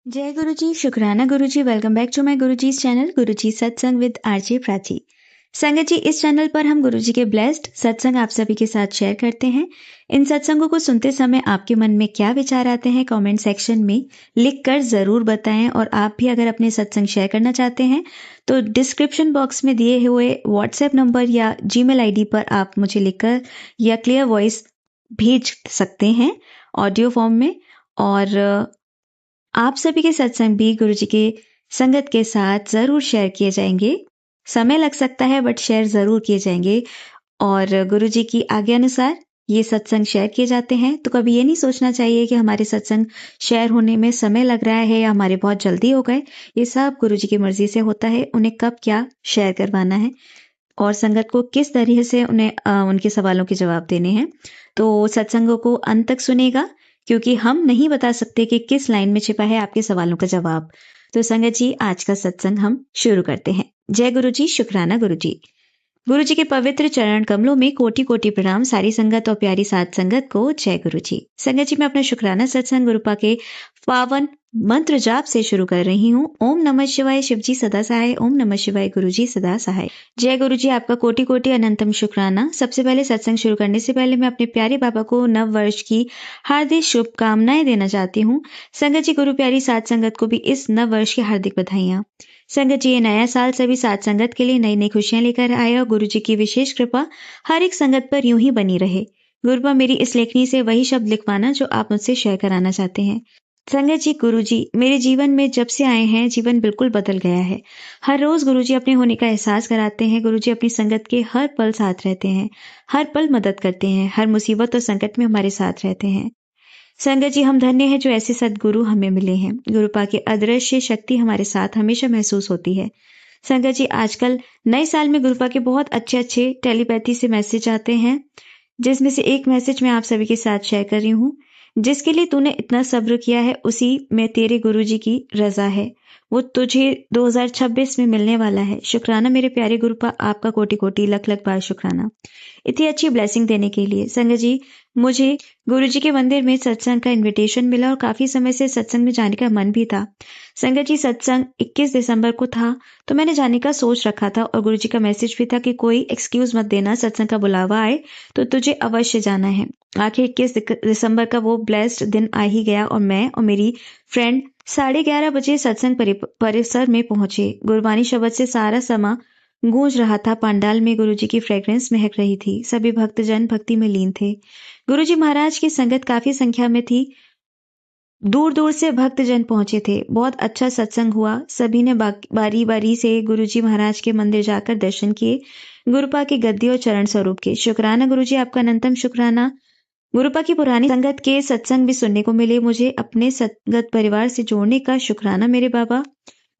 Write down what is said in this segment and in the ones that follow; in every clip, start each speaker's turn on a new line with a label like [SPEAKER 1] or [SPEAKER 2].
[SPEAKER 1] जय गुरुजी, शुक्राना Guruji. Welcome back to my गुरुजी's channel Guruji satsang with RJ Prachi. संगत जी, इस चैनल पर हम गुरुजी के ब्लेस्ड सत्संग आप सभी के साथ शेयर करते हैं। इन सत्संगों को सुनते समय आपके मन में क्या विचार आते हैं, कमेंट सेक्शन में लिखकर जरूर बताएं। और आप भी अगर अपने सत्संग शेयर करना चाहते हैं तो डिस्क्रिप्शन बॉक्स में दिए हुए व्हाट्सएप नंबर या जीमेल आईडी पर आप मुझे लिखकर या क्लियर वॉइस भेज सकते हैं ऑडियो फॉर्म में। और आप सभी के सत्संग भी गुरुजी के संगत के साथ जरूर शेयर किए जाएंगे। समय लग सकता है बट शेयर जरूर किए जाएंगे। और गुरुजी की आज्ञा अनुसार ये सत्संग शेयर किए जाते हैं। तो कभी ये नहीं सोचना चाहिए कि हमारे सत्संग शेयर होने में समय लग रहा है या हमारे बहुत जल्दी हो गए। ये सब गुरुजी की मर्जी से होता है, उन्हें कब क्या शेयर करवाना है और संगत को किस तरह से उन्हें उनके सवालों के जवाब देने हैं। तो सत्संगों को अंत तक सुनेगा, क्योंकि हम नहीं बता सकते कि किस लाइन में छिपा है आपके सवालों का जवाब। तो संगत जी, आज का सत्संग हम शुरू करते हैं। जय गुरु जी, शुक्राना गुरु जी। गुरु जी के पवित्र चरण कमलों में कोटि कोटि प्रणाम। सारी संगत और प्यारी साथ संगत को जय गुरु जी। संगत जी, मैं अपना शुक्राना सत्संग गुरुपा के पावन मंत्र जाप से शुरू कर रही हूँ। ओम नमः शिवाय, शिव जी सदा सहाय। ओम नमः शिवाय, गुरु जी सदा सहाय। जय गुरु जी, आपका कोटि कोटि अनंतम शुक्राना। सबसे पहले सत्संग शुरू करने से पहले मैं अपने प्यारे बाबा को नव वर्ष की हार्दिक शुभकामनाएं देना चाहती हूँ। संगत जी, गुरु प्यारी साथ संगत को भी इस नव वर्ष की हार्दिक बधाइयां। संगत जी, ये नया साल सभी साथ संगत के लिए नई नई खुशियां लेकर आए और गुरु जी की विशेष कृपा हर एक संगत पर यूं ही बनी रहे। गुरुपा, मेरी इस लेखनी से वही शब्द लिखवाना जो आप मुझसे शेयर कराना चाहते हैं। संगत जी, गुरु जी मेरे जीवन में जब से आए हैं जीवन बिल्कुल बदल गया है। हर रोज गुरु जी अपने होने का एहसास कराते हैं। गुरु जी अपनी संगत के हर पल साथ रहते हैं, हर पल मदद करते हैं, हर मुसीबत और संकट में हमारे साथ रहते हैं। संगत जी, हम धन्य हैं जो ऐसे सदगुरु हमें मिले हैं। गुरुपा की अदृश्य शक्ति हमारे साथ हमेशा महसूस होती है। संगत जी, आजकल नए साल में गुरुपा के बहुत अच्छे अच्छे टेलीपैथी से मैसेज आते हैं, जिसमें से एक मैसेज मैं आप सभी के साथ शेयर कर रही हूँ। जिसके लिए तूने इतना सब्र किया है उसी में तेरे गुरुजी की रजा है, वो तुझे 2026 में मिलने वाला है। शुक्राना मेरे प्यारे गुरुपा, आपका कोटि कोटि लख लख बार शुक्राना इतनी अच्छी ब्लेसिंग देने के लिए। संगत जी, मुझे गुरुजी के मंदिर में सत्संग का इनविटेशन मिला और काफी समय से सत्संग में जाने का मन भी था। संगत जी, सत्संग 21 दिसंबर को था तो मैंने जाने का सोच रखा था और गुरुजी का मैसेज भी था कि कोई एक्सक्यूज मत देना, सत्संग का बुलावा आए तो तुझे अवश्य जाना है। आखिर 21 दिसंबर का वो ब्लेस्ड दिन आ ही गया और मैं और मेरी फ्रेंड 11:30 बजे सत्संग परिसर में पहुंचे। गुरबानी शब्द से सारा समा गूंज रहा था। पंडाल में गुरुजी की फ्रेग्रेंस महक रही थी। सभी भक्तजन भक्ति में लीन थे। गुरुजी महाराज की संगत काफी संख्या में थी। दूर दूर से भक्तजन पहुंचे थे। बहुत अच्छा सत्संग हुआ। सभी ने बारी बारी से गुरुजी महाराज के मंदिर जाकर दर्शन किए, गुरुपा की गद्दी और चरण स्वरूप के। शुक्राना गुरुजी, आपका अनंतम शुक्राना। गुरुपा की पुरानी संगत के सत्संग भी सुनने को मिले। मुझे अपने संगत परिवार से जोड़ने का शुक्राना मेरे बाबा।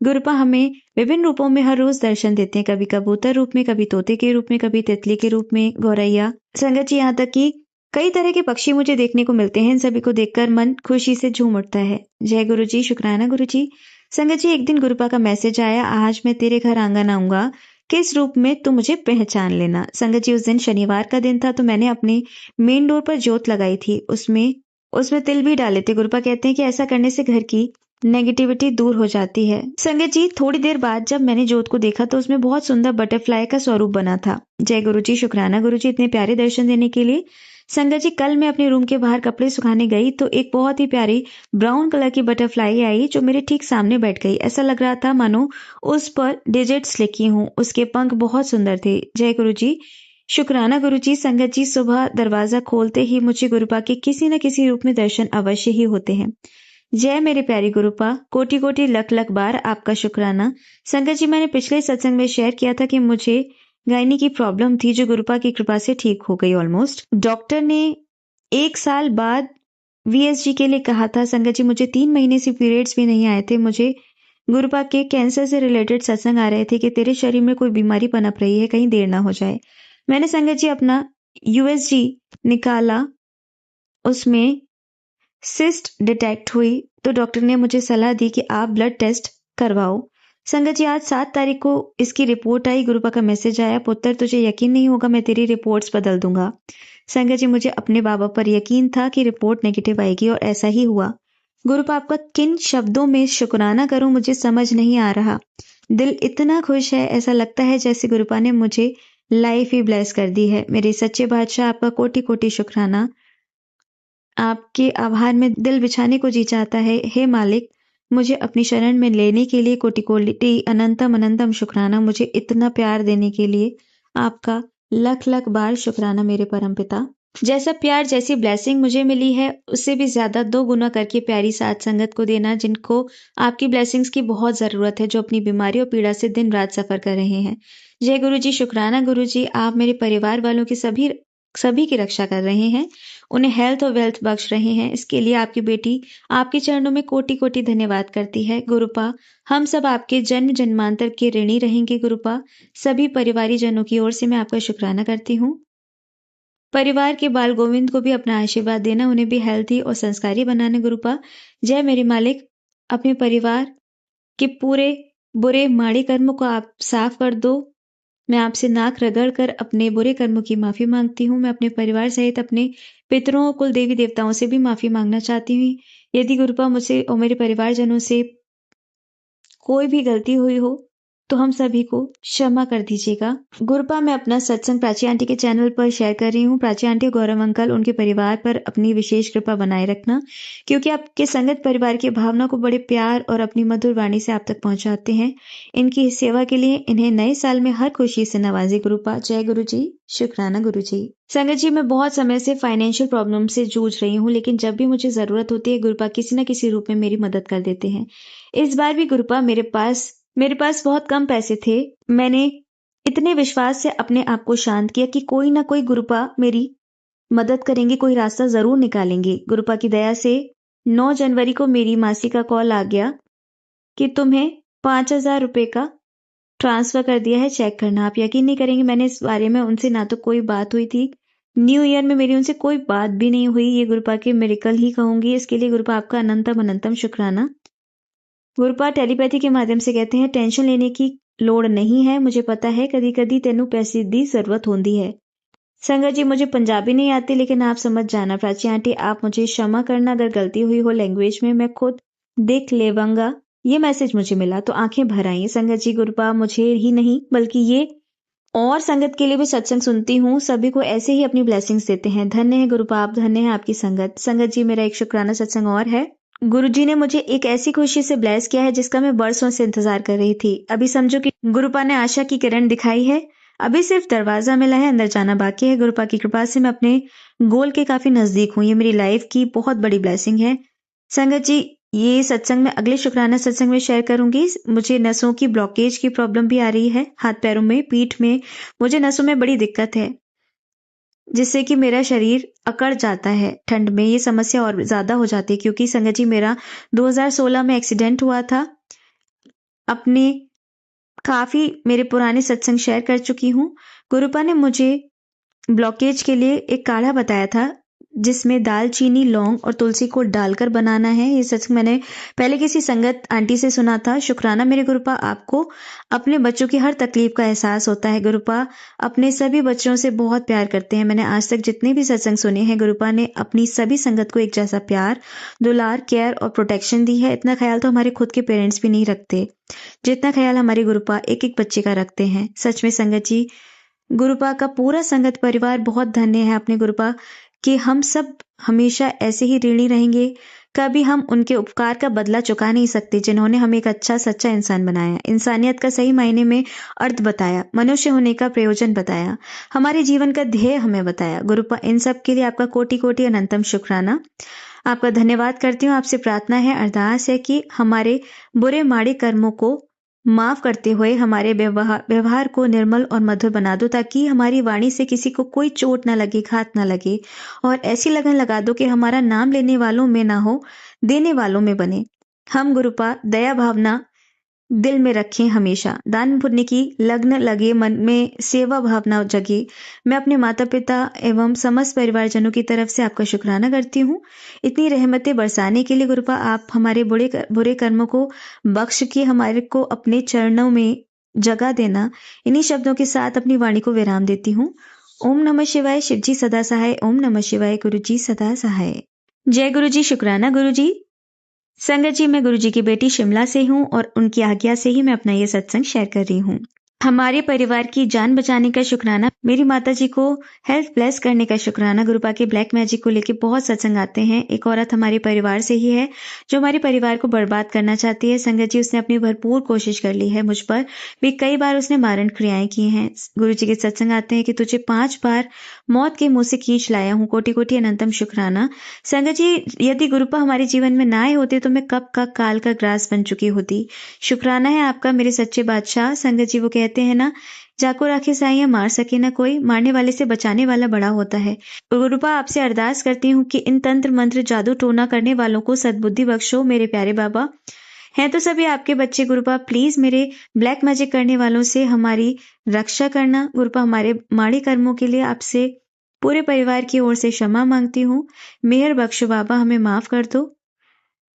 [SPEAKER 1] गुरुपा हमें विभिन्न रूपों में हर रोज दर्शन देते हैं, कभी कबूतर रूप में, कभी तोते के रूप में, कभी तितली के रूप में, गौरैया। संगत जी, यहाँ तक कि कई तरह के पक्षी मुझे देखने को मिलते हैं। इन सभी को देखकर मन खुशी से झूम उठता है। जय गुरु जी, शुक्राना गुरु जी। संगत जी, एक दिन गुरुपा का मैसेज आया, आज मैं तेरे घर आंगन आऊंगा, किस रूप में तू मुझे पहचान लेना। संगत जी, उस दिन शनिवार का दिन था तो मैंने अपने मेन डोर पर जोत लगाई थी, उसमें उसमें तिल भी डाले थे। गुरुपा कहते हैं कि ऐसा करने से घर की नेगेटिविटी दूर हो जाती है। संगत जी, थोड़ी देर बाद जब मैंने जोत को देखा तो उसमें बहुत सुंदर बटरफ्लाई का स्वरूप बना था। जय गुरु जी, शुक्राना गुरु जी, इतने प्यारे दर्शन देने के लिए। संगत जी, कल मैं अपने रूम के बाहर कपड़े सुखाने गई तो एक बहुत ही प्यारी ब्राउन कलर की बटरफ्लाई आई जो मेरे ठीक सामने बैठ गई। ऐसा लग रहा था मानो उस पर डिजिट्स लिखी हूँ। उसके पंख बहुत सुंदर थे। जय गुरु जी, शुक्राना गुरु जी। संगत जी, सुबह दरवाजा खोलते ही मुझे गुरुपा के किसी न किसी रूप में दर्शन अवश्य ही होते हैं। जय मेरे प्यारी गुरुपा, कोटि कोटि लख लख बार आपका शुक्राना। संगत जी, मैंने पिछले सत्संग में शेयर किया था कि मुझे गायनी की प्रॉब्लम थी जो गुरुपा की कृपा से ठीक हो गई ऑलमोस्ट। डॉक्टर ने 1 साल बाद VSG के लिए कहा था। संगत जी, मुझे 3 महीने से पीरियड्स भी नहीं आए थे। मुझे गुरुपा के कैंसर से रिलेटेड सत्संग आ रहे थे कि तेरे शरीर में कोई बीमारी पनप रही है, कहीं देर ना हो जाए। मैंने संगत जी अपना USG निकाला, उसमें सिस्ट डिटेक्ट हुई तो डॉक्टर ने मुझे सलाह दी कि आप ब्लड टेस्ट करवाओ। संगत जी, आज 7 तारीख को इसकी रिपोर्ट आई। गुरुपा का मैसेज आया, पुत्र तुझे यकीन नहीं होगा, मैं तेरी रिपोर्ट्स बदल दूंगा। संगत जी, मुझे अपने बाबा पर यकीन था कि रिपोर्ट नेगेटिव आएगी और ऐसा ही हुआ। गुरुपा आपका किन शब्दों में शुक्राना करूं मुझे समझ नहीं आ रहा। दिल इतना खुश है, ऐसा लगता है जैसे गुरुपा ने मुझे लाइफ ही ब्लेस कर दी है। मेरे सच्चे बादशाह आपका कोटि कोटि शुक्राना। आपके आभार में दिल बिछाने को जी चाहता है। हे मालिक, मुझे अपनी शरण में लेने के लिए कोटि कोटि अनंतम अनंतम शुक्राना। मुझे इतना प्यार देने के लिए आपका लख लख बार शुक्राना मेरे परम पिता। जैसा प्यार, जैसी ब्लेसिंग मुझे मिली है, उससे भी ज्यादा 2 गुना करके प्यारी साथ संगत को देना, जिनको आपकी ब्लेसिंग्स की बहुत जरूरत है, जो अपनी बीमारी और पीड़ा से दिन रात सफर कर रहे हैं। जय गुरु जी, शुक्राना गुरु जी, आप मेरे परिवार वालों की सभी की रक्षा कर रहे हैं, उन्हें हेल्थ और वेल्थ बख्श रहे हैं। इसके लिए आपकी बेटी आपके चरणों में कोटि कोटि धन्यवाद करती है। गुरुपा, हम सब आपके जन्म जन्मांतर के ऋणी रहेंगे। गुरुपा, सभी परिवारी जनों की ओर से मैं आपका शुक्राना करती हूँ। परिवार के बाल गोविंद को भी अपना आशीर्वाद देना, उन्हें भी हेल्थी और संस्कारी बनाना। गुरुपा, जय मेरे मालिक, अपने परिवार के पूरे बुरे माड़े कर्मों को आप साफ कर दो। मैं आपसे नाक रगड़ कर अपने बुरे कर्मों की माफी मांगती हूँ। मैं अपने परिवार सहित अपने पितरों और कुल देवी देवताओं से भी माफी मांगना चाहती हूँ। यदि गुरुपा मुझसे और मेरे परिवारजनों से कोई भी गलती हुई हो तो हम सभी को क्षमा कर दीजिएगा। गुरुपा, मैं अपना सत्संग प्राची आंटी के चैनल पर शेयर कर रही हूँ। प्राची आंटी, गौरव अंकल, उनके परिवार पर अपनी विशेष कृपा बनाए रखना, क्योंकि आपके संगत परिवार की भावना को बड़े प्यार और अपनी मधुर वाणी से आप तक पहुंचाते हैं। इनकी सेवा के लिए इन्हें नए साल में हर खुशी से नवाजे। गुरुपा, जय गुरु जी, शुक्राना गुरु जी। संगत जी, मैं बहुत समय से फाइनेंशियल प्रॉब्लम से जूझ रही हूँ, लेकिन जब भी मुझे जरूरत होती है, गुरुपा किसी न किसी रूप में मेरी मदद कर देते हैं। इस बार भी गुरुपा मेरे पास बहुत कम पैसे थे। मैंने इतने विश्वास से अपने आप को शांत किया कि कोई ना कोई गुरुपा मेरी मदद करेंगे, कोई रास्ता जरूर निकालेंगे। गुरुपा की दया से 9 जनवरी को मेरी मासी का कॉल आ गया कि तुम्हें 5,000 रुपए का ट्रांसफर कर दिया है, चेक करना। आप यकीन नहीं करेंगे, मैंने इस बारे में उनसे ना तो कोई बात हुई थी, न्यू ईयर में मेरी उनसे कोई बात भी नहीं हुई। ये गुरुपा के मिरेकल ही कहूंगी। इसके लिए गुरुपा आपका अनंतम अनंतम शुक्राना। गुरुपा टेलीपैथी के माध्यम से कहते हैं, टेंशन लेने की लोड़ नहीं है, मुझे पता है कदी कदी तेनू पैसे दी जरूरत होती है। संगत जी, मुझे पंजाबी नहीं आती, लेकिन आप समझ जाना। प्राची आंटी, आप मुझे क्षमा करना अगर गलती हुई हो लैंग्वेज में, मैं खुद देख लेवांगा। ये मैसेज मुझे मिला तो आंखें भर आई। संगत जी, गुरुपा मुझे ही नहीं बल्कि ये और संगत के लिए भी सत्संग सुनती हूँ, सभी को ऐसे ही अपनी ब्लेसिंग्स देते हैं। धन्य है गुरुपा आप, धन्य है आपकी संगत। संगत जी, मेरा एक शुक्राना सत्संग और है। गुरुजी ने मुझे एक ऐसी खुशी से ब्लेस किया है जिसका मैं बरसों से इंतजार कर रही थी। अभी समझो कि गुरुपा ने आशा की किरण दिखाई है। अभी सिर्फ दरवाजा मिला है, अंदर जाना बाकी है। गुरुपा की कृपा से मैं अपने गोल के काफी नजदीक हूँ। ये मेरी लाइफ की बहुत बड़ी ब्लेसिंग है। संगत जी, ये सत्संग में अगले शुक्राना सत्संग में शेयर करूंगी। मुझे नसों की ब्लॉकेज की प्रॉब्लम भी आ रही है, हाथ पैरों में, पीठ में। मुझे नसों में बड़ी दिक्कत है, जिससे कि मेरा शरीर अकड़ जाता है। ठंड में ये समस्या और ज्यादा हो जाती है, क्योंकि संगत जी मेरा 2016 में एक्सीडेंट हुआ था। अपने काफी मेरे पुराने सत्संग शेयर कर चुकी हूँ। गुरुपा ने मुझे ब्लॉकेज के लिए एक काढ़ा बताया था, जिसमें दालचीनी, लौंग और तुलसी को डालकर बनाना है। ये सच मैंने पहले किसी संगत आंटी से सुना था। शुक्राना मेरे गुरुपा, आपको अपने बच्चों की हर तकलीफ का एहसास होता है। गुरुपा अपने सभी बच्चों से बहुत प्यार करते हैं। मैंने आज तक जितने भी सत्संग सुने हैं, गुरुपा ने अपनी सभी संगत को एक जैसा प्यार, दुलार, केयर और प्रोटेक्शन दी है। इतना ख्याल तो हमारे खुद के पेरेंट्स भी नहीं रखते, जितना ख्याल हमारे गुरुपा एक एक बच्चे का रखते हैं। सच में संगत जी, गुरुपा का पूरा संगत परिवार बहुत धन्य है अपने गुरुपा कि हम सब हमेशा ऐसे ही ऋणी रहेंगे। कभी हम उनके उपकार का बदला चुका नहीं सकते, जिन्होंने हमें एक अच्छा सच्चा इंसान बनाया, इंसानियत का सही मायने में अर्थ बताया, मनुष्य होने का प्रयोजन बताया, हमारे जीवन का ध्येय हमें बताया। गुरुपा, इन सब के लिए आपका कोटि कोटि अनंतम शुक्राना। आपका धन्यवाद करती हूँ। आपसे प्रार्थना है, अरदास है कि हमारे बुरे माड़े कर्मों को माफ करते हुए हमारे व्यवहार को निर्मल और मधुर बना दो, ताकि हमारी वाणी से किसी को कोई चोट ना लगे, घात ना लगे। और ऐसी लगन लगा दो कि हमारा नाम लेने वालों में ना हो, देने वालों में बने। हम गुरुपा दया भावना दिल में रखें हमेशा, दान पुण्य की लग्न लगे, मन में सेवा भावना जगे। मैं अपने माता पिता एवं समस्त परिवारजनों की तरफ से आपका शुक्राना करती हूँ, इतनी रहमतें बरसाने के लिए। गुरुपा आप हमारे बुरे कर्मों को बख्श के हमारे को अपने चरणों में जगह देना। इन्हीं शब्दों के साथ अपनी वाणी को विराम देती हूँ। ओम नमः शिवाय। शिव जी सदा सहाय। ओम नमः शिवाय। गुरु जी सदा सहाय। जय गुरु जी, शुक्राना गुरु जी। संगत जी, मैं गुरुजी की बेटी शिमला से हूँ और उनकी आज्ञा से ही मैं अपना ये सत्संग शेयर कर रही हूँ। हमारे परिवार की जान बचाने का शुक्राना, मेरी माता जी को हेल्थ ब्लेस करने का शुक्राना। गुरुपा के ब्लैक मैजिक को लेके बहुत सत्संग आते हैं। एक औरत हमारे परिवार से ही है जो हमारे परिवार को बर्बाद करना चाहती है। संगत जी, उसने अपनी भरपूर कोशिश कर ली है, मुझ पर भी कई बार उसने मारण क्रियाएं की हैं। गुरु जी के सत्संग आते हैं कि तुझे 5 बार मौत के मुंह से खींच लाया हूँ। कोटि कोटि अनंतम शुक्राना। संगत जी, यदि गुरुपा हमारे जीवन में ना आए होते तो मैं कब का काल का ग्रास बन चुकी होती। शुक्राना है आपका मेरे सच्चे बादशाह। संगत जी, वो कहते हैं ना, जाको राखे साइयां मार सके ना कोई, मारने वाले से बचाने वाला बड़ा होता है। गुरुपा, आपसे अरदास करती हूँ कि इन तंत्र मंत्र जादू टोना करने वालों को सद्बुद्धि बख्शो मेरे प्यारे बाबा। हैं तो सभी आपके बच्चे। गुरुपा, प्लीज मेरे ब्लैक मैजिक करने वालों से हमारी रक्षा करना। गुरुपा, हमारे माड़े कर्मों के लिए आपसे पूरे परिवार की ओर से क्षमा मांगती हूँ। मेहर बख्शो बाबा, हमें माफ कर दो।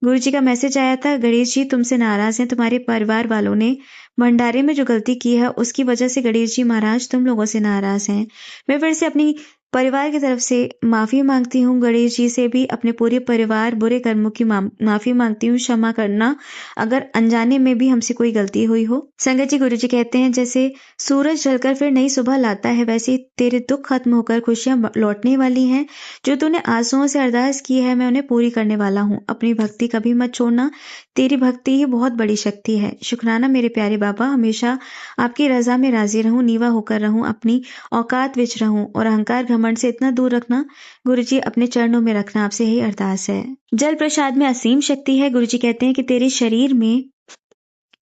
[SPEAKER 1] गुरु जी का मैसेज आया था, गणेश जी तुमसे नाराज हैं। तुम्हारे परिवार वालों ने भंडारे में जो गलती की है उसकी वजह से गणेश जी महाराज तुम लोगों से नाराज हैं। मैं फिर से अपनी परिवार की तरफ से माफी मांगती हूँ। गणेश जी से भी अपने पूरे परिवार बुरे कर्मों की माफी मांगती हूँ। क्षमा करना अगर अनजाने में भी हमसे कोई गलती हुई हो। संगत जी, गुरु जी कहते हैं जैसे सूरज ढलकर फिर नई सुबह लाता है, वैसे तेरे दुख खत्म होकर खुशियां लौटने वाली हैं। जो तूने आंसुओं से अरदास की है मैं उन्हें पूरी करने वाला हूँ। अपनी भक्ति कभी मत छोड़ना, तेरी भक्ति ही बहुत बड़ी शक्ति है। शुक्राना मेरे प्यारे बाबा, हमेशा आपकी रजा में राजी रहूं, नीवा होकर रहूं, अपनी औकात विच रहूं और अहंकार घमंड से इतना दूर रखना। गुरुजी, अपने चरणों में रखना, आपसे यही अरदास है। जल प्रसाद में असीम शक्ति है। गुरुजी कहते हैं कि तेरे शरीर में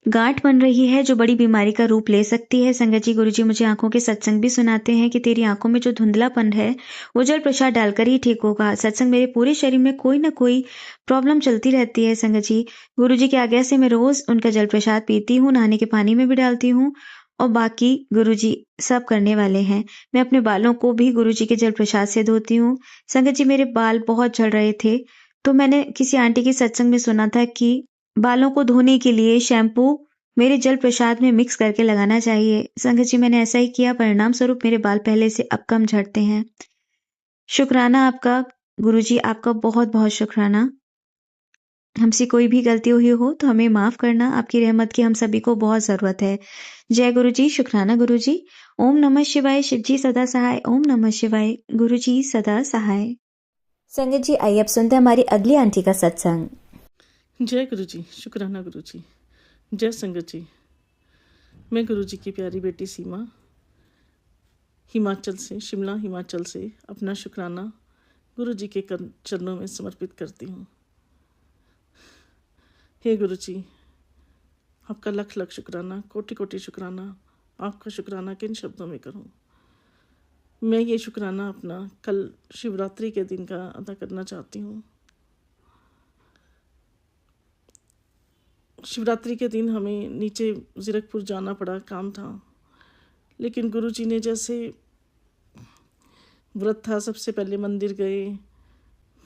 [SPEAKER 1] गांठ बन रही है जो बड़ी बीमारी का रूप ले सकती है। संगत जी, गुरुजी मुझे आंखों के सत्संग भी सुनाते हैं कि तेरी आंखों में जो धुंधलापन है वो जल प्रसाद डालकर ही ठीक होगा। सत्संग मेरे पूरे शरीर में कोई ना कोई प्रॉब्लम चलती रहती है। संगत जी, गुरुजी की आज्ञा से मैं रोज उनका जल प्रसाद पीती हूँ, नहाने के पानी में भी डालती हूँ और बाकी गुरुजी सब करने वाले हैं। मैं अपने बालों को भी गुरुजी के जल प्रसाद से धोती हूँ। संगत जी, मेरे बाल बहुत झड़ रहे थे तो मैंने किसी आंटी के सत्संग में सुना था कि बालों को धोने के लिए शैम्पू मेरे जल प्रसाद में मिक्स करके लगाना चाहिए। संगत जी, मैंने ऐसा ही किया, परिणाम स्वरूप मेरे बाल पहले से अब कम झड़ते हैं। शुक्राना आपका गुरुजी, आपका बहुत बहुत शुक्राना। हमसे कोई भी गलती हुई हो तो हमें माफ करना, आपकी रहमत की हम सभी को बहुत जरूरत है। जय गुरुजी। शुक्राना गुरुजी। ओम नमः शिवाय। शिव जी सदा सहाय। ओम नमः शिवाय। गुरुजी सदा सहाय। संगत जी, आइए अब सुनते हैं हमारी अगली आंटी का सत्संग।
[SPEAKER 2] जय गुरु जी। शुक्राना गुरु जी। जय संगत जी। मैं गुरु जी की प्यारी बेटी सीमा हिमाचल से, शिमला हिमाचल से अपना शुक्राना गुरु जी के चरणों में समर्पित करती हूँ। हे गुरु जी, आपका लख लख शुक्राना, कोटि कोटि शुक्राना। आपका शुक्राना किन शब्दों में करूँ। मैं ये शुक्राना अपना कल शिवरात्रि के दिन का अदा करना चाहती हूँ। शिवरात्रि के दिन हमें नीचे जीरकपुर जाना पड़ा, काम था, लेकिन गुरुजी ने जैसे व्रत था, सबसे पहले मंदिर गए,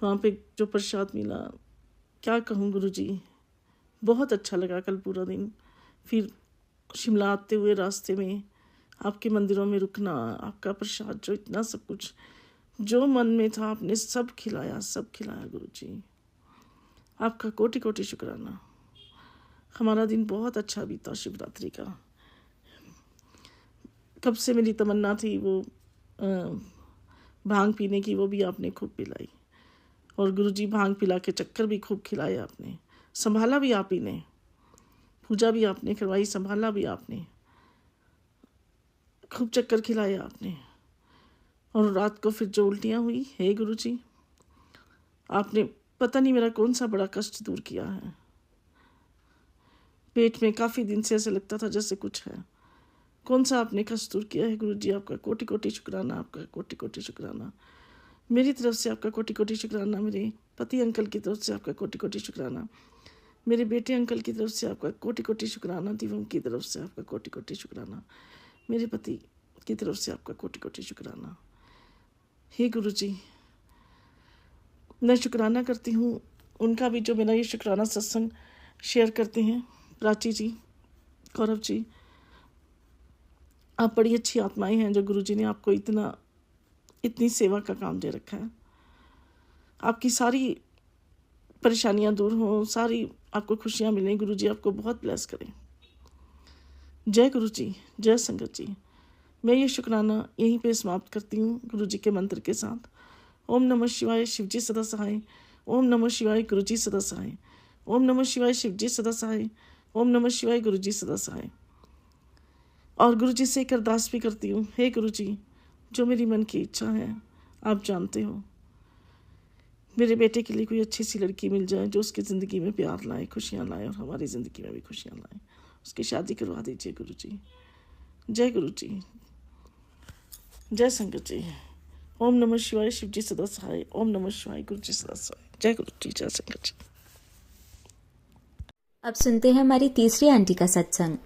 [SPEAKER 2] वहाँ पे जो प्रसाद मिला, क्या कहूँ गुरुजी, बहुत अच्छा लगा कल पूरा दिन। फिर शिमला आते हुए रास्ते में आपके मंदिरों में रुकना, आपका प्रसाद, जो इतना सब कुछ जो मन में था आपने सब खिलाया, सब खिलाया गुरुजी। आपका कोटि कोटि शुक्राना। हमारा दिन बहुत अच्छा बीता शिवरात्रि का। कब से मेरी तमन्ना थी वो भांग पीने की, वो भी आपने खूब पिलाई। और गुरुजी भांग पिला के चक्कर भी खूब खिलाए आपने, संभाला भी आप ही ने, पूजा भी आपने करवाई, संभाला भी आपने, खूब चक्कर खिलाए आपने। और रात को फिर जो उल्टियाँ हुई, हे गुरुजी, आपने पता नहीं मेरा कौन सा बड़ा कष्ट दूर किया है। पेट में काफ़ी दिन से ऐसे लगता था जैसे कुछ है। कौन सा आपने कष्ट दूर किया है गुरुजी। आपका कोटि कोटि शुक्राना, आपका कोटि कोटि शुक्राना। मेरी तरफ से आपका कोटि कोटि शुक्राना, मेरे पति अंकल की तरफ से आपका कोटि कोटि शुक्राना, मेरे बेटे अंकल की तरफ से आपका कोटि कोटि शुक्राना, दिवम की तरफ से आपका कोटि कोटि शुक्राना, मेरे पति की तरफ से आपका कोटि कोटि शुक्राना। हे गुरुजी, मैं शुक्राना करती हूँ उनका भी जो मेरा ये शुक्राना सत्संग शेयर करते हैं। प्राची जी, गौरव जी, आप बड़ी अच्छी आत्माएं हैं जो गुरुजी ने आपको इतनी सेवा का काम दे रखा है। आपकी सारी परेशानियां दूर हों, सारी आपको खुशियां मिलें। गुरु जी आपको बहुत ब्लेस करें। जय गुरु जी, जय संगत जी। मैं ये शुक्राना यहीं पे समाप्त करती हूँ गुरु जी के मंत्र के साथ। ओम नमः शिवाय, शिव जी सदा सहाय। ओम नमः शिवाय, गुरु जी सदा सहाय। ओम नमः शिवाय, शिव जी सदा सहाय। ओम नमः शिवाय, गुरु जी सदा सहाय। और गुरु जी से एक अरदास भी करती हूँ, हे गुरु जी, जो मेरी मन की इच्छा है आप जानते हो, मेरे बेटे के लिए कोई अच्छी सी लड़की मिल जाए जो उसकी ज़िंदगी में प्यार लाए, खुशियाँ लाए और हमारी ज़िंदगी में भी खुशियाँ लाए। उसकी शादी करवा दीजिए गुरु जी। जय गुरु जी, जय संगत जी। ओम नमः शिवाय, शिव जी सदा सहाय। ओम नमः शिवाय, गुरु जी सदा सहाय। जय गुरु जी, जय संगत जी।
[SPEAKER 1] अब सुनते हैं हमारी तीसरी आंटी का सत्संग।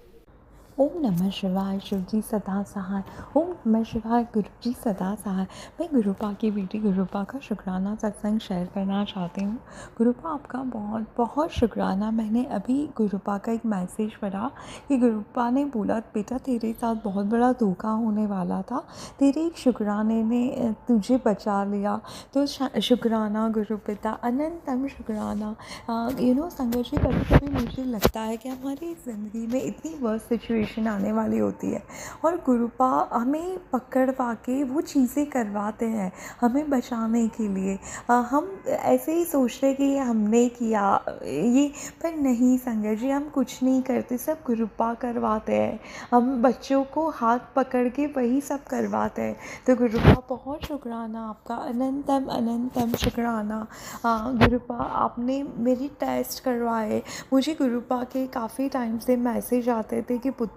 [SPEAKER 3] ओम नमः शिवाय, शिव जी सदा सहाय। ओम नमः शिवाय, गुरु जी सदा सहाय। मैं गुरुपा की बेटी गुरुपा का शुक्राना सत्संग शेयर करना चाहती हूँ। गुरुपा आपका बहुत बहुत शुक्राना। मैंने अभी गुरुपा का एक मैसेज पढ़ा कि गुरुपा ने बोला, बेटा तेरे साथ बहुत बड़ा धोखा होने वाला था, तेरे एक शुक्राने ने तुझे बचा लिया। तो शुक्राना गुरुपिता, अनंतम शुक्राना। संगत जी, कभी कभी मुझे लगता है कि हमारी ज़िंदगी में इतनी वर्स्ट सिचुएशन आने वाली होती है और गुरुपा हमें पकड़वा के वो चीज़ें करवाते हैं हमें बचाने के लिए। हम ऐसे ही सोचते हैं कि ये हमने किया ये, पर नहीं संगत जी, हम कुछ नहीं करते, सब गुरुपा करवाते हैं। हम बच्चों को हाथ पकड़ के वही सब करवाते हैं। तो गुरुपा बहुत शुक्राना आपका, अनंतम अनंतम शुक्राना। गुरुपा आपने मेरी टेस्ट करवाए। मुझे गुरुपा के काफ़ी टाइम से मैसेज आते थे कि पुत्र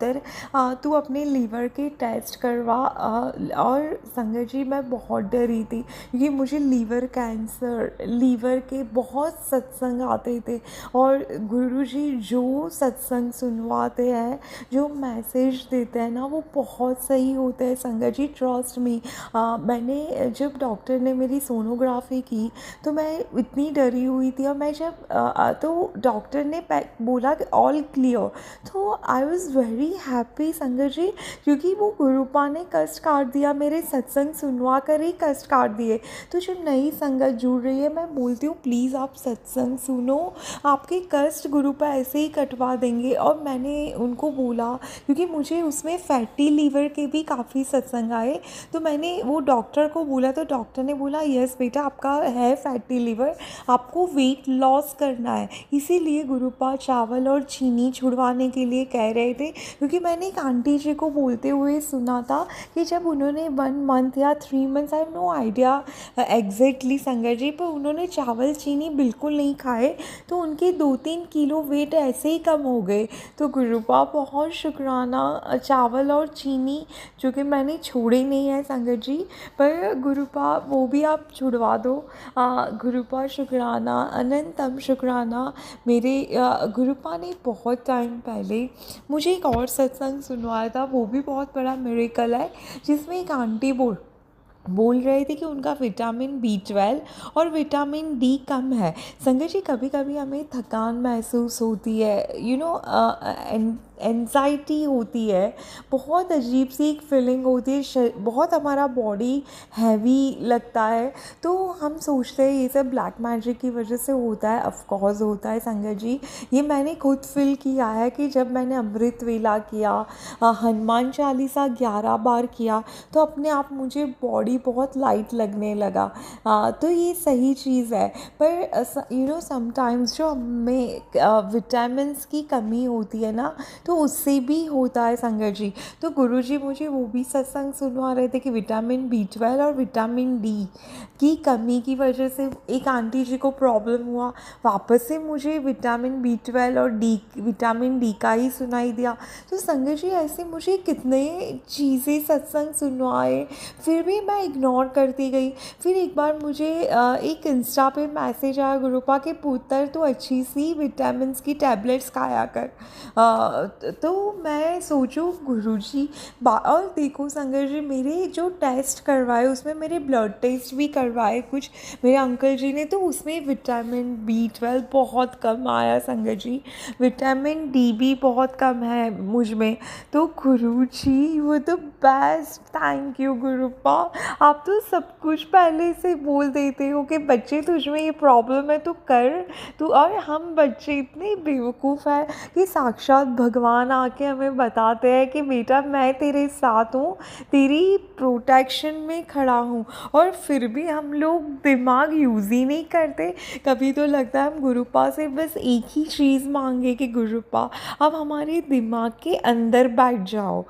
[SPEAKER 3] तू अपने लीवर के टेस्ट करवा। और संगत जी, मैं बहुत डरी थी क्योंकि मुझे लीवर कैंसर, लीवर के बहुत सत्संग आते थे और गुरुजी जो सत्संग सुनवाते हैं, जो मैसेज देते हैं ना, वो बहुत सही होते हैं संगत जी, ट्रस्ट मी। मैंने जब डॉक्टर ने मेरी सोनोग्राफी की तो मैं इतनी डरी हुई थी और मैं जब तो डॉक्टर ने बोला कि ऑल क्लियर, तो आई वॉज़ वेरी हैप्पी संगत जी, क्योंकि वो गुरुपा ने कष्ट काट दिया, मेरे सत्संग सुनवा कर ही कष्ट काट दिए। तो जो नई संगत जुड़ रही है, मैं बोलती हूँ प्लीज़ आप सत्संग सुनो, आपके कष्ट गुरुपा ऐसे ही कटवा देंगे। और मैंने उनको बोला, क्योंकि मुझे उसमें फैटी लीवर के भी काफ़ी सत्संग आए, तो मैंने वो डॉक्टर को बोला, तो डॉक्टर ने बोला यस बेटा आपका है फैटी लीवर, आपको वेट लॉस करना है, इसीलिए गुरुपा चावल और चीनी छुड़वाने के लिए कह रहे थे। क्योंकि मैंने एक आंटी जी को बोलते हुए सुना था कि जब उन्होंने 1 मंथ या 3 months, I have no idea exactly संगत जी, पर उन्होंने चावल चीनी बिल्कुल नहीं खाए तो उनके 2-3 किलो वेट ऐसे ही कम हो गए। तो गुरुपा बहुत शुक्राना, चावल और चीनी जो कि मैंने छोड़े नहीं है संगत जी, पर गुरुपा वो भी आप छुड़वा दो। गुरुपा शुक्राना, अनंतम शुक्राना। मेरे गुरुपा ने बहुत टाइम पहले मुझे एक और सत्संग सुनवाया था, वो भी बहुत बड़ा मिरेकल है, जिसमें एक आंटी बोल रहे थे कि उनका विटामिन B12 और विटामिन D कम है। संगत जी, कभी कभी हमें थकान महसूस होती है, एंजाइटी होती है, बहुत अजीब सी एक फीलिंग होती है, बहुत हमारा बॉडी हैवी लगता है, तो हम सोचते हैं ये सब ब्लैक मैजिक की वजह से होता है। ऑफ कोर्स होता है संगत जी, ये मैंने खुद फील किया है कि जब मैंने अमृत वेला किया, हनुमान चालीसा 11 बार किया, तो अपने आप मुझे बॉडी बहुत लाइट लगने लगा। तो ये सही चीज़ है, पर समटाइम्स जो हमें विटामिन्स की कमी होती है ना, तो उससे भी होता है संगत जी। तो गुरुजी मुझे वो भी सत्संग सुनवा रहे थे कि विटामिन B12 और विटामिन D की कमी की वजह से एक आंटी जी को प्रॉब्लम हुआ, वापस से मुझे विटामिन B12 और विटामिन D का ही सुनाई दिया। तो संगत जी, ऐसे मुझे कितने चीज़ें सत्संग सुनवाए, फिर भी मैं इग्नोर करती गई। फिर एक बार मुझे एक इंस्टा पे मैसेज आया, गुरुपा के पुत्र तो अच्छी सी विटामिन्स की टैबलेट्स खाया कर। तो मैं सोचूं गुरुजी और देखो संगर जी, मेरे जो टेस्ट करवाए उसमें मेरे ब्लड टेस्ट भी करवाए कुछ मेरे अंकल जी ने, तो उसमें विटामिन B12 बहुत कम आया संगर जी, विटामिन D भी बहुत कम है मुझ में। तो गुरुजी वो तो बेस्ट, थैंक यू गुरुपा। आप तो सब कुछ पहले से बोल देते हो कि बच्चे तुझ में ये प्रॉब्लम है तो कर तो, और हम बच्चे इतने बेवकूफ़ हैं कि साक्षात भगवान आके हमें बताते हैं कि बेटा मैं तेरे साथ हूँ, तेरी प्रोटेक्शन में खड़ा हूँ, और फिर भी हम लोग दिमाग यूज़ ही नहीं करते। कभी तो लगता है हम गुरुपा से बस एक ही चीज़ मांगे कि गुरुपा अब हमारे दिमाग के अंदर बैठ जाओ,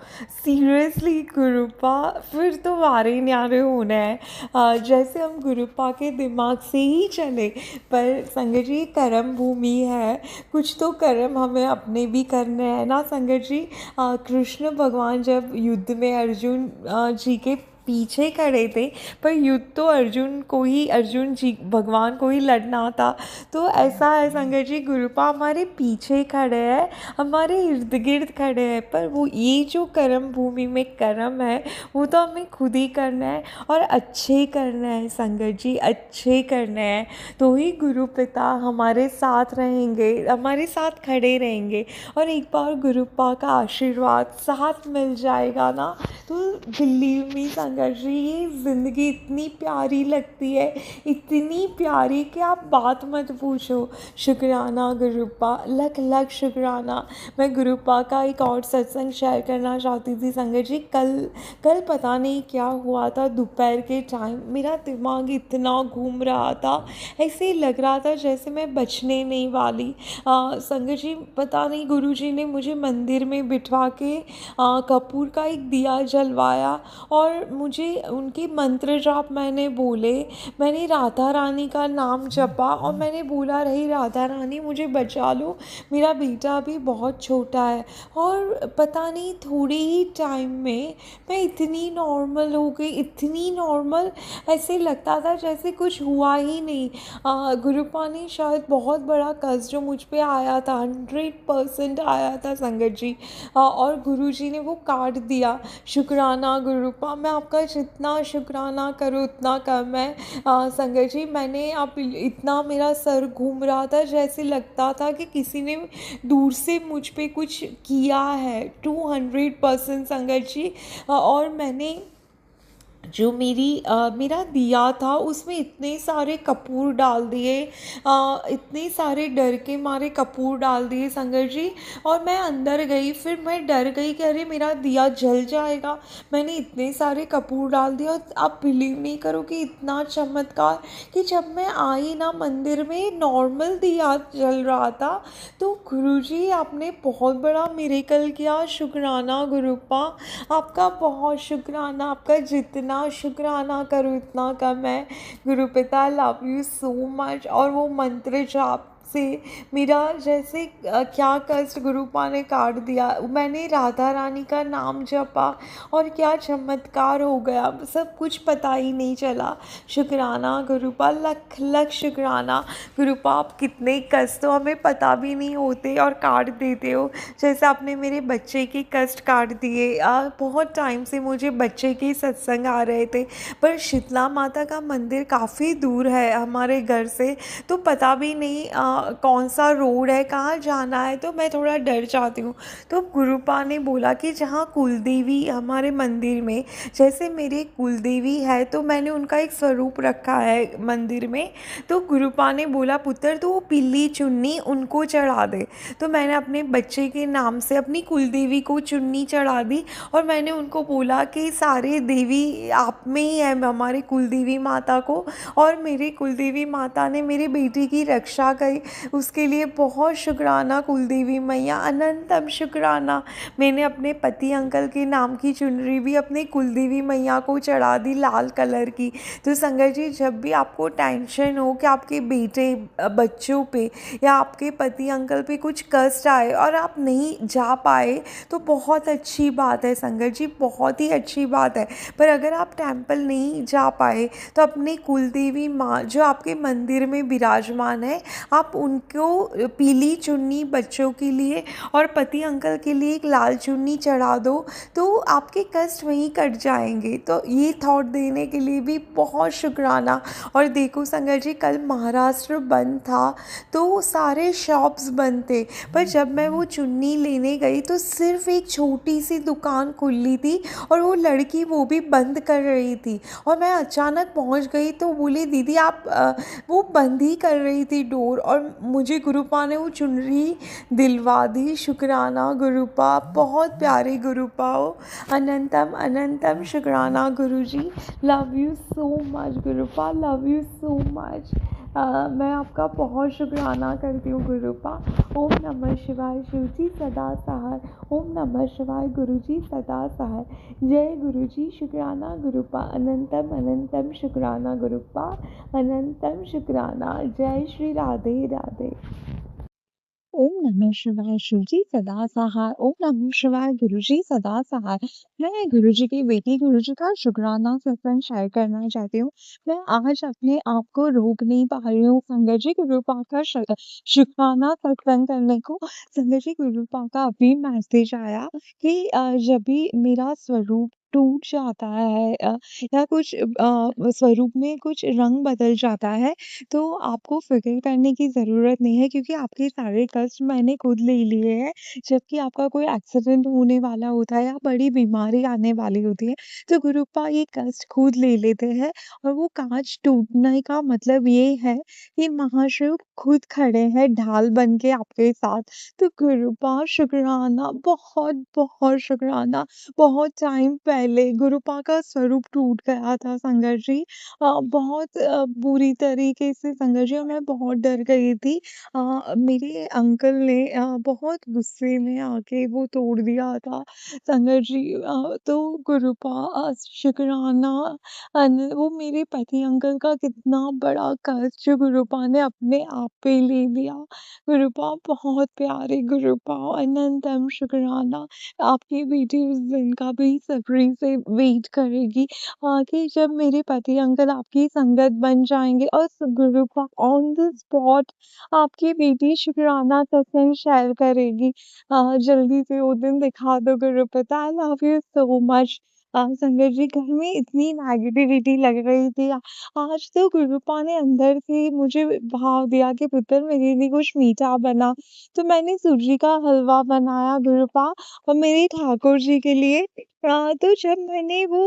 [SPEAKER 3] सीरियसली गुरुपा, फिर तो वारे न्यारे होना है। जैसे हम गुरुपा के दिमाग से ही चले। पर संगत जी कर्म भूमि है, कुछ तो कर्म हमें अपने भी करने हैं ना संगत जी। कृष्ण भगवान जब युद्ध में अर्जुन जी के पीछे खड़े थे, पर युद्ध तो अर्जुन जी भगवान को ही लड़ना था। तो ऐसा है संगत जी, गुरुपा हमारे पीछे खड़े हैं, हमारे इर्द गिर्द खड़े हैं, पर वो ये जो कर्म भूमि में कर्म है वो तो हमें खुद ही करना है, और अच्छे करना है संगत जी, अच्छे करना है। तो ही गुरु पिता हमारे साथ रहेंगे, हमारे साथ खड़े रहेंगे, और एक बार गुरुपा का आशीर्वाद साथ मिल जाएगा ना, तो बिलीव मी संगत जी, ये ज़िंदगी इतनी प्यारी लगती है, इतनी प्यारी कि आप बात मत पूछो। शुक्राना गुरुपा, लख लख शुक्राना। मैं गुरुपा का एक और सत्संग शेयर करना चाहती थी संगत जी। कल पता नहीं क्या हुआ था, दोपहर के टाइम मेरा दिमाग इतना घूम रहा था, ऐसे लग रहा था जैसे मैं बचने नहीं वाली। संगत जी पता नहीं गुरुजी ने मुझे मंदिर में बिठवा के कपूर का एक दिया जलवाया, और मुझे उनके मंत्र जाप मैंने बोले, मैंने राधा रानी का नाम जपा, और मैंने बोला रही राधा रानी मुझे बचा लो, मेरा बेटा अभी बहुत छोटा है। और पता नहीं थोड़े ही टाइम में मैं इतनी नॉर्मल हो गई, इतनी नॉर्मल, ऐसे लगता था जैसे कुछ हुआ ही नहीं। गुरुपा ने शायद बहुत बड़ा कर्ज जो मुझ पे आया था 100% आया था संगत जी, और गुरुजी ने वो काट दिया। शुक्राना गुरुपा, मैं आपका जितना शुक्राना करूँ उतना कम है। संगत जी मैंने आप इतना, मेरा सर घूम रहा था, जैसे लगता था कि किसी ने दूर से मुझ पे कुछ किया है 200% संगत जी। और मैंने जो मेरा दिया था उसमें इतने सारे कपूर डाल दिए, इतने सारे डर के मारे कपूर डाल दिए संगत जी, और मैं अंदर गई, फिर मैं डर गई कि अरे मेरा दिया जल जाएगा। मैंने इतने सारे कपूर डाल दिया, और आप बिलीव नहीं करो कि इतना चमत्कार कि जब मैं आई ना मंदिर में नॉर्मल दिया जल रहा था। तो गुरुजी आपने बहुत बड़ा मिरेकल किया। शुक्राना गुरुपा, आपका बहुत शुक्राना, आपका जितना शुक्राना करूँ इतना कम है। गुरु पिता लव यू सो मच। और वो मंत्र जाप से मेरा जैसे क्या कष्ट गुरुपा ने काट दिया, मैंने राधा रानी का नाम जपा, और क्या चमत्कार हो गया, सब कुछ पता ही नहीं चला। शुक्राना गुरुपा, लख लख शुक्राना गुरुपा। आप कितने कष्ट तो हमें पता भी नहीं होते और काट देते हो, जैसे आपने मेरे बच्चे के कष्ट काट दिए। बहुत टाइम से मुझे बच्चे के सत्संग आ रहे थे, पर शीतला माता का मंदिर काफ़ी दूर है हमारे घर से, तो पता भी नहीं कौन सा रोड है, कहाँ जाना है, तो मैं थोड़ा डर जाती हूँ। तो गुरुपा ने बोला कि जहाँ कुलदेवी हमारे मंदिर में, जैसे मेरे कुलदेवी है तो मैंने उनका एक स्वरूप रखा है मंदिर में, तो गुरुपा ने बोला पुत्र तो वो पीली चुन्नी उनको चढ़ा दे। तो मैंने अपने बच्चे के नाम से अपनी कुलदेवी को चुन्नी चढ़ा दी, और मैंने उनको बोला कि सारे देवी आप में ही है, हमारे कुलदेवी माता को, और मेरे कुलदेवी माता ने मेरे बेटी की रक्षा करी, उसके लिए बहुत शुक्राना कुलदेवी मैया, अनंतम शुक्राना। मैंने अपने पति अंकल के नाम की चुनरी भी अपने कुलदेवी मैया को चढ़ा दी, लाल कलर की। तो संगत जी जब भी आपको टेंशन हो कि आपके बेटे बच्चों पे या आपके पति अंकल पे कुछ कष्ट आए और आप नहीं जा पाए, तो बहुत अच्छी बात है संगत जी, बहुत ही अच्छी बात है। पर अगर आप टेम्पल नहीं जा पाए तो अपनी कुलदेवी माँ जो आपके मंदिर में विराजमान है, आप उनको पीली चुन्नी बच्चों के लिए और पति अंकल के लिए एक लाल चुन्नी चढ़ा दो, तो आपके कष्ट वहीं कट जाएंगे। तो ये थॉट देने के लिए भी बहुत शुक्राना। और देखो संगत जी, कल महाराष्ट्र बंद था तो सारे शॉप्स बंद थे, पर जब मैं वो चुन्नी लेने गई तो सिर्फ एक छोटी सी दुकान खुली थी और वो लड़की वो भी बंद कर रही थी। और मैं अचानक पहुंच गई तो बोली दीदी आप वो बंद ही कर रही थी डोर, और मुझे गुरुपा ने वो चुनरी दिलवा दी। शुक्राना गुरुपा, बहुत प्यारे गुरुपा हो। अनंतम अनंतम शुक्राना Guruji. Love you so much गुरुपा, love you so much. मैं आपका बहुत शुक्राना करती हूँ गुरुपा। ओम नमः शिवाय, शिवजी सदा सहाय। ओम नमः शिवाय, गुरुजी सदा सहाय। जय गुरुजी। शुक्राना गुरुपा, अनंतम अनंतम शुक्राना गुरुपा, अनंतम शुक्राना। जय श्री राधे राधे।
[SPEAKER 4] ओम नमः शिवाय, शिवजी सदा सहाय। ओम नमः शिवाय, गुरुजी सदा सहाय। मैं गुरुजी की बेटी, गुरुजी का शुक्राना सत्संग शेयर करना चाहती हूँ। मैं आज अपने आप को रोक नहीं पा रही हूँ संगत जी गुरुपा का शुक्राना सत्संग करने को। संगत जी गुरुपा का अभी मैसेज आया कि जब भी मेरा स्वरूप टूट जाता है या कुछ स्वरूप में कुछ रंग बदल जाता है, तो आपको फ़िक्र करने की ज़रूरत नहीं है, क्योंकि आपके सारे कष्ट मैंने खुद ले लिए हैं। जबकि आपका कोई एक्सीडेंट होने वाला होता है या बड़ी बीमारी आने वाली होती है, तो गुरुपा ये कष्ट खुद ले लेते हैं। और वो काँच टूटने का मतलब ये है कि महाशिव खुद खड़े हैं ढाल बन के आपके साथ। तो गुरुपा शुक्राना, बहुत-बहुत शुक्राना। बहुत टाइम पहले गुरुपा का स्वरूप टूट गया था संगत जी। बहुत बुरी तरीके से संगत जी, और मैं बहुत डर गई थी। मेरे अंकल ने बहुत गुस्से में आके वो तोड़ दिया था संगत जी। तो गुरुपा शुक्राना। वो मेरे पति अंकल का कितना बड़ा कष्ट गुरुपा ने अपने आप पे ले लिया। गुरुपा बहुत प्यारे गुरुपा, अनंतम शुक्राना। आपकी बेटी उस दिन का भी सब्री से वेट करेगी कि जब मेरे पति अंकल आपकी संगत बन जाएँगे, और गुरुपा ऑन द स्पॉट आपकी बेटी शुक्राना सत्संग शेयर करेगी। जल्दी से वो दिन दिखा दो गुरुपता। I love you so much. संगत जी, घर में इतनी नेगेटिविटी लग रही थी। आज तो गुरुपा ने अंदर से मुझे भाव दिया कि पुत्र मेरे लिए कुछ मीठा बना। तो मैंने सूजी का हलवा बनाया गुरुपा, और मेरे ठाकुर जी के लिए। तो जब मैंने वो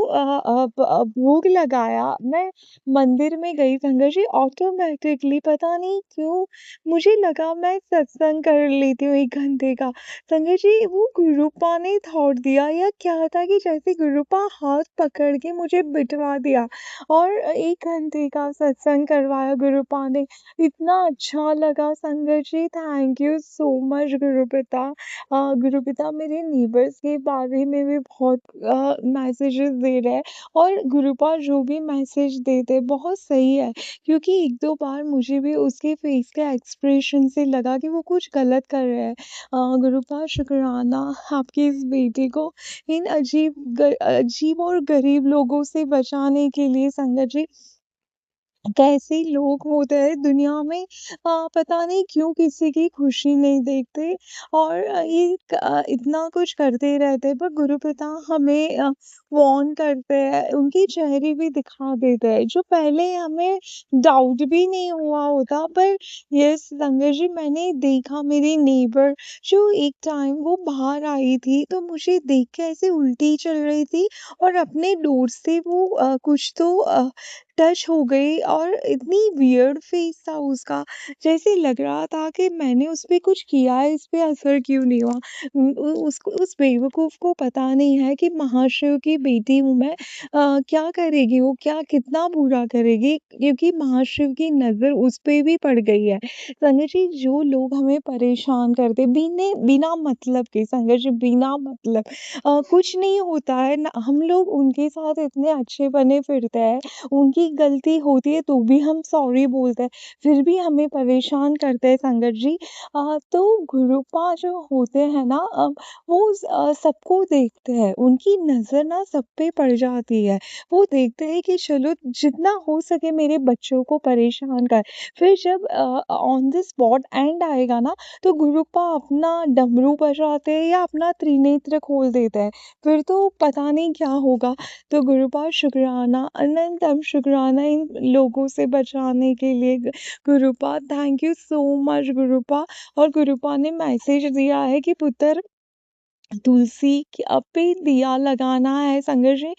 [SPEAKER 4] भोग लगाया, मैं मंदिर में गई संगत जी, ऑटोमेटिकली पता नहीं क्यों मुझे लगा मैं सत्संग कर लेती हूँ 1 घंटे का। संगत जी, वो गुरुपा ने थॉट दिया या क्या था कि जैसे गुरुपा हाथ पकड़ के मुझे बिठवा दिया और 1 घंटे का सत्संग करवाया गुरुपा ने। इतना अच्छा लगा संगत जी, थैंक यू सो मच गुरुपिता। गुरुपिता मेरे नेबर्स के बारे में भी बहुत मैसेजेस दे रहे हैं, और गुरुपा जो भी मैसेज देते हैं बहुत सही है, क्योंकि 1-2 बार मुझे भी उसके फेस के एक्सप्रेशन से लगा कि वो कुछ गलत कर रहे हैं। गुरुपा शुक्राना आपकी इस बेटी को इन अजीब और गरीब लोगों से बचाने के लिए संगत जी। कैसे लोग होते हैं दुनिया में, पता नहीं क्यों किसी की खुशी नहीं देखते, और ये इतना कुछ करते रहते हैं, पर गुरुपिता हमें वार्न करते हैं, उनके चेहरे भी दिखा देते हैं जो पहले हमें डाउट भी नहीं हुआ होता। पर यस संगत जी, मैंने देखा मेरी नेबर जो एक टाइम वो बाहर आई थी, तो मुझे देख के ऐसे उल्टी चल रही थी, और अपने डोर से वो कुछ तो टच हो गई, और इतनी वियर्ड फेस था उसका, जैसे लग रहा था कि मैंने उस पे कुछ किया है, इस पे असर क्यों नहीं हुआ। उसको, उस बेवकूफ़ को पता नहीं है कि महाशिव की बेटी हूँ मैं। क्या करेगी वो, क्या कितना बुरा करेगी, क्योंकि महाशिव की नज़र उस पे भी पड़ गई है। संगत जी, जो लोग हमें परेशान करते बिना मतलब के, संगत जी बिना मतलब, कुछ नहीं होता है ना, हम लोग उनके साथ इतने अच्छे बने फिरते हैं, उनकी ही गलती होती है तो भी हम सॉरी बोलते हैं, फिर भी हमें परेशान करते हैं संगत जी। तो गुरुपा जो होते हैं ना वो सबको देखते हैं, उनकी नज़र ना सब पे पड़ जाती है। वो देखते हैं कि चलो जितना हो सके मेरे बच्चों को परेशान कर। फिर जब ऑन द स्पॉट एंड आएगा ना तो गुरुपा अपना डमरू बजाते हैं या अपना त्रिनेत्र खोल देते हैं। फिर तो पता नहीं क्या होगा। तो गुरुपा शुक्राना, अनंतम शुक्राना इन लोगों से बचाने के लिए। गुरुपा थैंक यू सो मच गुरुपा। और गुरुपा ने मैसेज दिया है कि पुत्र तुलसी पे दिया लगाना है संगत जी,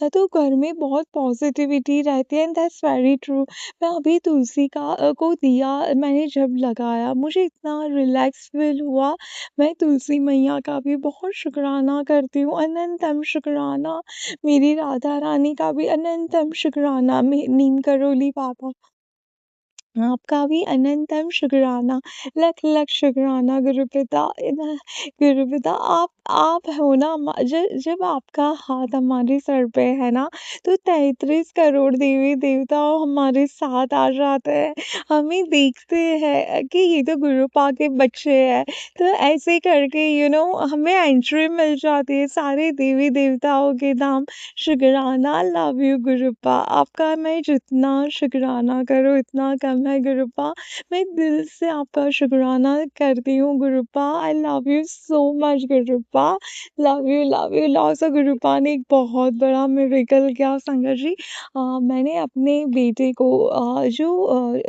[SPEAKER 4] तो घर में बहुत पॉजिटिविटी रहती है एंड दैट्स वेरी ट्रू। मैं अभी तुलसी को दिया मैंने जब लगाया मुझे इतना रिलैक्स फील हुआ। मैं तुलसी मैया का भी बहुत शुक्राना करती हूँ, अनंतम शुक्राना। मेरी राधा रानी का भी अनंतम शुक्राना। नीम करोली पापा आपका भी अनंतम शुक्राना, लख लख शुक्राना गुरुपिता। गुरुपिता आप हो ना जब आपका हाथ हमारे सर पे है ना तो 33 करोड़ देवी देवता हमारे साथ आ जाते हैं। हमें देखते हैं कि ये तो गुरुपा के बच्चे हैं, तो ऐसे करके हमें एंट्री मिल जाती है सारे देवी देवताओं के धाम। शुक्राना, लव यू गुरुपा। आपका मैं जितना शुक्राना करूँ इतना कम है गुरुपा। मैं दिल से आपका शुक्राना करती हूँ गुरुपा। I love you so much गुरुपा। Love you love you. लॉस गुरुपा ने एक बहुत बड़ा मिरेकल किया संगत जी। मैंने अपने बेटे को जो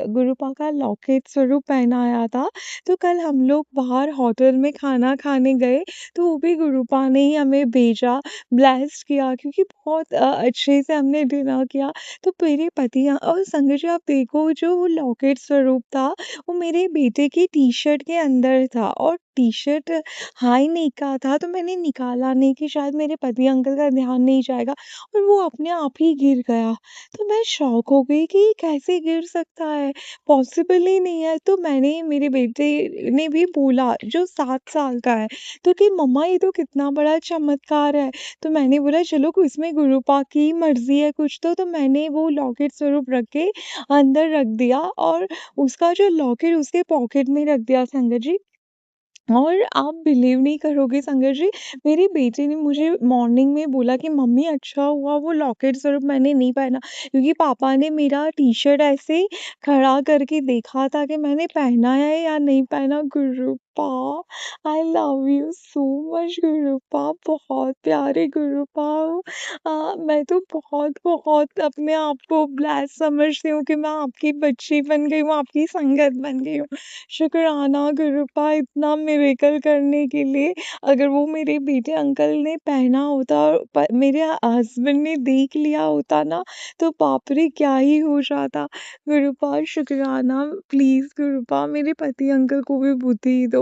[SPEAKER 4] गुरुपा का लॉकेट स्वरूप पहनाया था, तो कल हम लोग बाहर होटल में खाना खाने गए तो वो भी गुरुपा ने ही हमें भेजा, ब्लेस्ड किया, क्योंकि बहुत अच्छे से हमने डिनर किया। तो मेरे पति और संगत जी आप देखो जो वो लॉकेट स्वरूप था वो मेरे बेटे की टी-शर्ट के अंदर था और टी-शर्ट हाई नेक का था, तो मैंने निकाला नहीं कि शायद मेरे पति अंकल का ध्यान नहीं जाएगा और वो अपने आप ही गिर गया। तो मैं शॉक हो गई कि ये कैसे गिर सकता है, पॉसिबल ही नहीं है। तो मैंने मेरे बेटे ने भी बोला जो 7 साल का है, तो कि मम्मा ये तो कितना बड़ा चमत्कार है। तो मैंने बोला चलो इसमें गुरुपा की मर्जी है कुछ तो मैंने वो लॉकेट स्वरूप रख के अंदर रख दिया और उसका जो लॉकेट उसके पॉकेट में रख दिया संगत जी। और आप बिलीव नहीं करोगे संगत जी, मेरे बेटे ने मुझे मॉर्निंग में बोला कि मम्मी अच्छा हुआ वो लॉकेट स्वरूप मैंने नहीं पहना, क्योंकि पापा ने मेरा टी-शर्ट ऐसे खड़ा करके देखा था कि मैंने पहना है या नहीं पहना। गुरुपा I love you so much गुरुपा, बहुत प्यारे गुरुपा। मैं तो बहुत बहुत अपने आप को ब्लेस समझती हूँ कि मैं आपकी बच्ची बन गई हूँ, आपकी संगत बन गई हूँ। शुक्राना गुरुपा इतना मिरेकल करने के लिए। अगर वो मेरे बेटे अंकल ने पहना होता और मेरे हस्बैंड ने देख लिया होता ना तो बाप रे क्या ही हो जाता। गुरुपा शुक्राना, प्लीज गुरुपा मेरे पति अंकल को भी बुद्धि दो,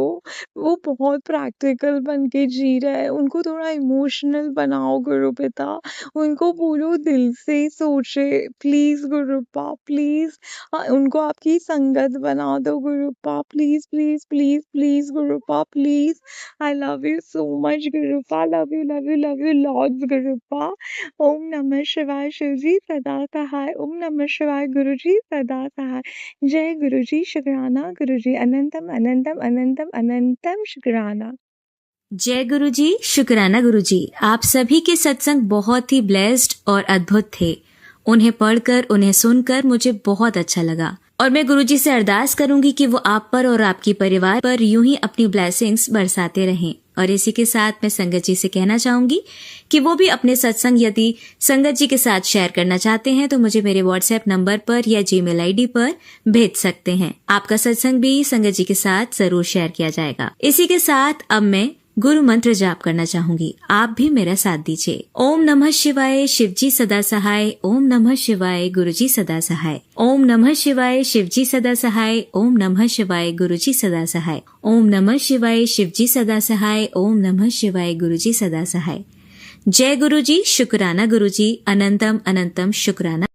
[SPEAKER 4] वो बहुत प्रैक्टिकल बन के जी रहे हैं, उनको थोड़ा इमोशनल बनाओ गुरुपिता, उनको बोलो दिल से सोचे प्लीज गुरुपा प्लीज। उनको आपकी संगत बना दो Gurupa, please please please please Gurupa please. I love you so much गुरुपा, love you love you love you lords Gurupa. ओम नमः शिवाय, शिवजी सदा सहाय। ओम नमः शिवाय, गुरुजी सदा सहाय। जय गुरुजी, शुक्राना गुरुजी, अनंतम अनंतम अनंतम अनंतम शुक्राना।
[SPEAKER 1] जय गुरुजी, शुक्राना गुरुजी। आप सभी के सत्संग बहुत ही ब्लेस्ड और अद्भुत थे। उन्हें पढ़कर उन्हें सुनकर मुझे बहुत अच्छा लगा और मैं गुरुजी से अरदास करूंगी कि वो आप पर और आपकी परिवार पर यूं ही अपनी ब्लेसिंग्स बरसाते रहें। और इसी के साथ मैं संगत जी से कहना चाहूंगी कि वो भी अपने सत्संग यदि संगत जी के साथ शेयर करना चाहते हैं तो मुझे मेरे व्हाट्सएप नंबर पर या जीमेल आईडी पर भेज सकते हैं। आपका सत्संग भी संगत जी के साथ जरूर शेयर किया जाएगा। इसी के साथ अब मैं गुरु मंत्र जाप करना चाहूंगी, आप भी मेरा साथ दीजिए। ओम नमः शिवाय, शिवजी सदा सहाय। ओम नमः शिवाय, गुरुजी सदा सहाय। ओम नमः शिवाय, शिवजी सदा सहाय। ओम नमः शिवाय, गुरुजी सदा सहाय। ओम नमः शिवाय, शिवजी सदा सहाय। ओम नमः शिवाय, गुरुजी सदा सहाय। जय गुरुजी, शुक्राना गुरुजी, अनंतम अनंतम शुक्राना।